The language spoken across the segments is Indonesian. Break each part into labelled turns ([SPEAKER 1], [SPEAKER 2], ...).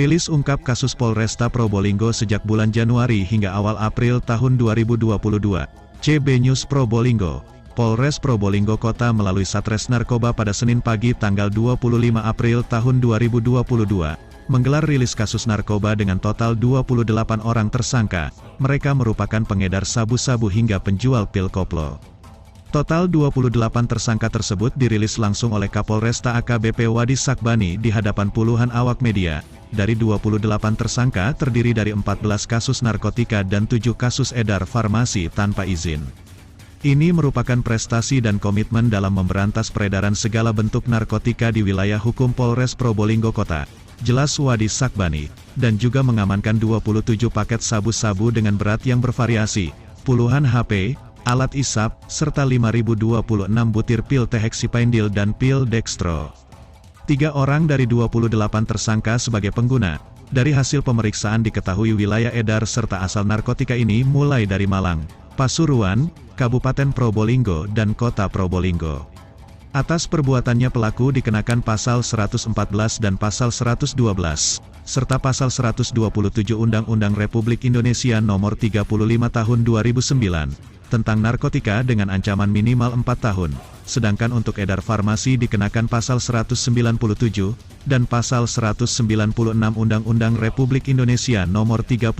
[SPEAKER 1] Rilis ungkap kasus Polresta Probolinggo sejak bulan Januari hingga awal April tahun 2022. CB News Probolinggo. Polres Probolinggo Kota melalui Satres Narkoba pada Senin pagi tanggal 25 April tahun 2022, menggelar rilis kasus narkoba dengan total 28 orang tersangka. Mereka merupakan pengedar sabu-sabu hingga penjual pil koplo. Total 28 tersangka tersebut dirilis langsung oleh Kapolresta AKBP Wadi Sakbani di hadapan puluhan awak media. Dari 28 tersangka terdiri dari 14 kasus narkotika dan 7 kasus edar farmasi tanpa izin. Ini merupakan prestasi dan komitmen dalam memberantas peredaran segala bentuk narkotika di wilayah hukum Polres Probolinggo Kota, jelas Wadi Sakbani, dan juga mengamankan 27 paket sabu-sabu dengan berat yang bervariasi, puluhan HP, alat isap, serta 5.026 butir pil T-hexypendil dan pil dextro. 3 orang dari 28 tersangka sebagai pengguna. Dari hasil pemeriksaan diketahui wilayah edar serta asal narkotika ini mulai dari Malang, Pasuruan, Kabupaten Probolinggo dan Kota Probolinggo. Atas perbuatannya pelaku dikenakan pasal 114 dan pasal 112, serta pasal 127 Undang-Undang Republik Indonesia Nomor 35 Tahun 2009, tentang narkotika dengan ancaman minimal 4 tahun, sedangkan untuk edar farmasi dikenakan pasal 197, dan pasal 196 Undang-Undang Republik Indonesia Nomor 35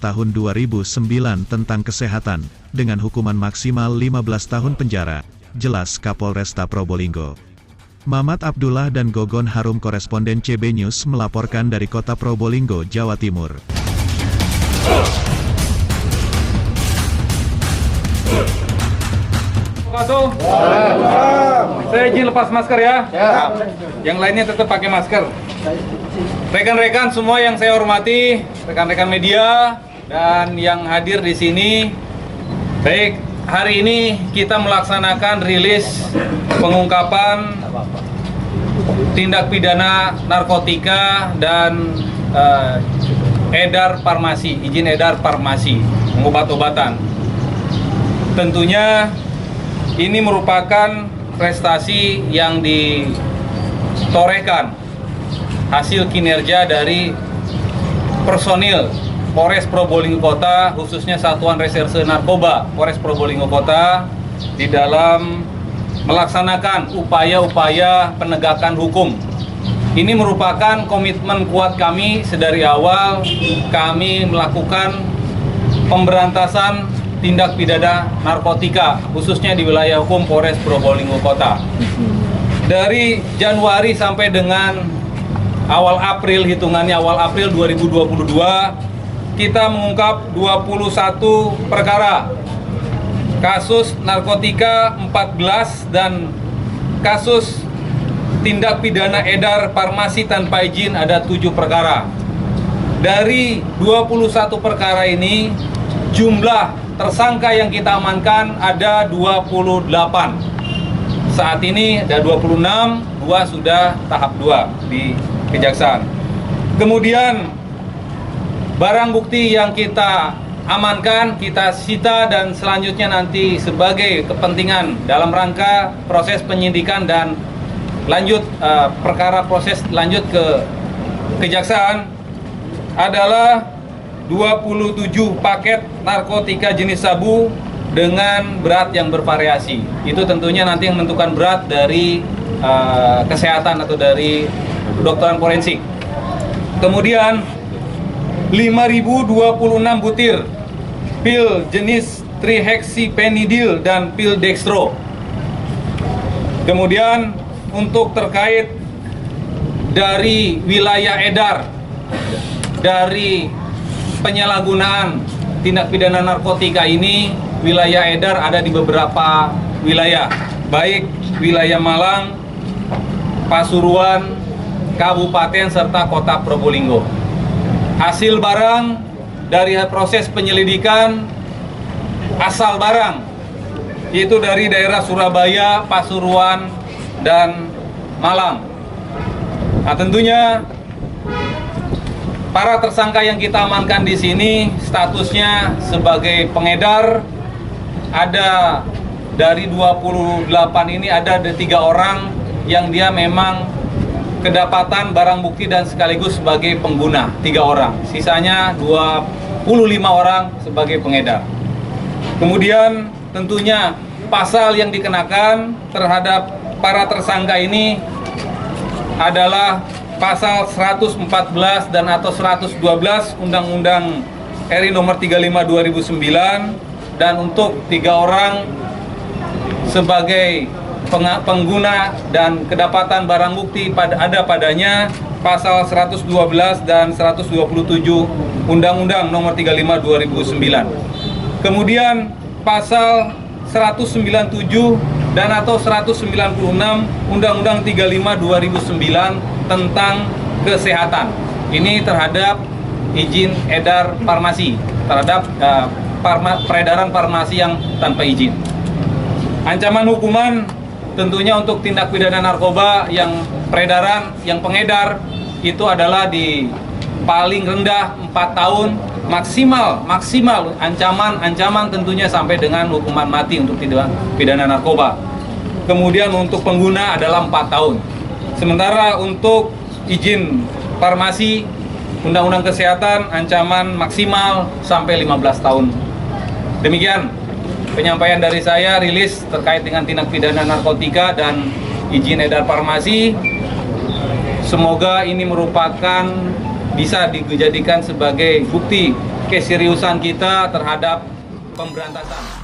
[SPEAKER 1] Tahun 2009 tentang kesehatan, dengan hukuman maksimal 15 tahun penjara, jelas Kapolresta Probolinggo. Mamat Abdullah dan Gogon Harum koresponden CB News melaporkan dari Kota Probolinggo, Jawa Timur.
[SPEAKER 2] Saya izin lepas masker ya. Yang lainnya tetap pakai masker. Rekan-rekan semua yang saya hormati, rekan-rekan media dan yang hadir di sini. Baik, hari ini kita melaksanakan rilis pengungkapan tindak pidana narkotika dan edar farmasi, izin edar farmasi, obat-obatan. Tentunya ini merupakan prestasi yang ditorehkan hasil kinerja dari personil Polres Probolinggo Kota, khususnya Satuan Reserse Narkoba Polres Probolinggo Kota, di dalam melaksanakan upaya-upaya penegakan hukum. Ini merupakan komitmen kuat kami sedari awal kami melakukan pemberantasan tindak pidana narkotika, khususnya di wilayah hukum Polres Probolinggo Kota. Dari Januari sampai dengan awal April, hitungannya awal April 2022, kita mengungkap 21 perkara. Kasus narkotika 14 dan kasus tindak pidana edar farmasi tanpa izin ada 7 perkara. Dari 21 perkara ini, jumlah tersangka yang kita amankan ada 28. Saat ini ada 26, 2 sudah tahap 2 di Kejaksaan. Kemudian barang bukti yang kita amankan, kita sita dan selanjutnya nanti sebagai kepentingan dalam rangka proses penyidikan dan lanjut perkara proses lanjut ke Kejaksaan adalah 27 paket narkotika jenis sabu dengan berat yang bervariasi. Itu tentunya nanti yang menentukan berat dari kesehatan atau dari kedokteran forensik. Kemudian 5.026 butir pil jenis T-hexypendil dan pil dextro. Kemudian untuk terkait dari wilayah edar, dari penyalahgunaan tindak pidana narkotika ini, wilayah edar ada di beberapa wilayah, baik wilayah Malang, Pasuruan, Kabupaten, serta Kota Probolinggo. Hasil barang dari proses penyelidikan, asal barang itu dari daerah Surabaya, Pasuruan, dan Malang. Nah, tentunya para tersangka yang kita amankan di sini statusnya sebagai pengedar. Ada dari 28 ini ada 3 orang yang dia memang kedapatan barang bukti dan sekaligus sebagai pengguna 3 orang, sisanya 25 orang sebagai pengedar. Kemudian tentunya pasal yang dikenakan terhadap para tersangka ini adalah pasal 114 dan atau 112 Undang-Undang RI nomor 35 2009, dan untuk 3 orang sebagai pengguna dan kedapatan barang bukti ada padanya pasal 112 dan 127 Undang-Undang nomor 35 2009. Kemudian pasal 197 dan atau 196 Undang-Undang 35 2009 tentang kesehatan. Ini terhadap izin edar farmasi, terhadap peredaran farmasi yang tanpa izin. Ancaman hukuman tentunya untuk tindak pidana narkoba yang peredaran, yang pengedar itu adalah di paling rendah 4 tahun, maksimal ancaman tentunya sampai dengan hukuman mati untuk tindak pidana narkoba. Kemudian untuk pengguna adalah 4 tahun. Sementara untuk izin farmasi Undang-Undang Kesehatan ancaman maksimal sampai 15 tahun. Demikian penyampaian dari saya, rilis terkait dengan tindak pidana narkotika dan izin edar farmasi. Semoga ini merupakan bisa dijadikan sebagai bukti keseriusan kita terhadap pemberantasan